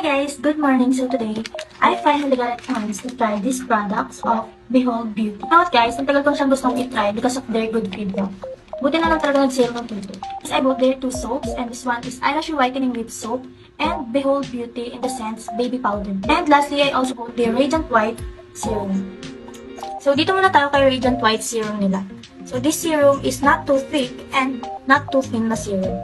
guys, good morning. So today, I finally got a chance to try these products of Behold Beauty. You know what guys, ang tagal ko siyang gustong i-try because of their good feedback. Buti na lang talaga nag-sale ng tuto. I bought their two soaps, and this one is Eyelash Whitening Lip Soap and Behold Beauty in the Sense Baby Powder. And lastly, I also bought their Radiant White Serum. So dito muna tayo kay Radiant White Serum nila. So this serum is not too thick and not too thin na serum.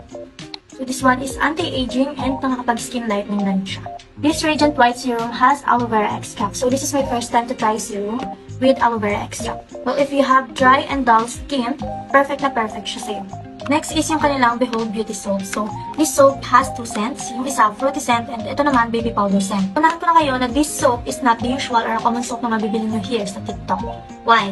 So this one is anti-aging and nakakapag-skin lightening na rin siya. This Radiant White Serum has aloe vera extract. So this is my first time to try serum with aloe vera extract. Well, if you have dry and dull skin, perfect na perfect siya sa'yo. Next is yung kanilang Behold Beauty Soap. So this soap has two scents. Yung isa, fruity scent, and ito naman, baby powder scent. Unahan ko na kayo na this soap is not the usual or common soap na mabibili nyo here sa TikTok. Why?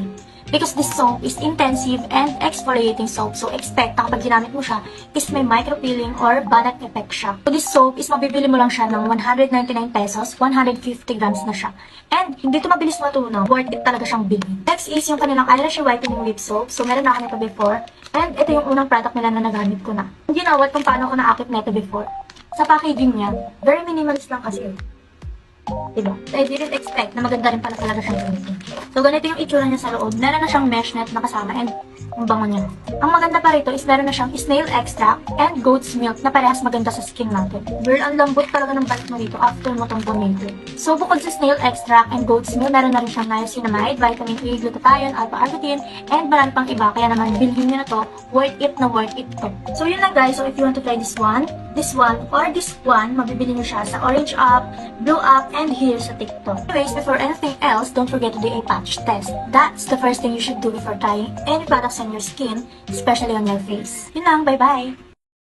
Because this soap is intensive and exfoliating soap. So, expect na kapag ginamit mo siya, is may micro-peeling or banat effect siya. So, this soap is mabibili mo lang siya ng 199 pesos, 150 grams na siya. And, hindi ito mabilis matunaw. Worth it talaga siyang bilhin. Next is yung kanilang Eyelash Whitening Lip Soap. So, meron na ako nito before. And, ito yung unang product nila na nagamit ko na. Hindi na kung paano ko naakit nito before. Sa packaging niya, very minimalist lang kasi. Diba? So, I didn't expect na maganda rin pala talaga siyang gamitin. So, ganito yung itsura niya sa loob. Meron na siyang mesh net na kasama and ang bango niya. Ang maganda pa rito is meron na siyang snail extract and goat's milk na parehas maganda sa skin natin. Girl, ang lambot talaga ng balik mo dito after mo itong gamitin. So, bukod sa snail extract and goat's milk, meron na rin siyang niacinamide, vitamin A, glutathione, alpha-arbutin, and marami pang iba. Kaya naman, bilhin nyo na to. Worth it na worth it to. So, yun lang guys. So, if you want to try this one, or this one, mabibili nyo siya sa Orange Up, Blue Up, and here sa TikTok. Anyways, before anything else, don't forget to do a patch test. That's the first thing you should do before trying any products on your skin, especially on your face. Yun lang, bye-bye!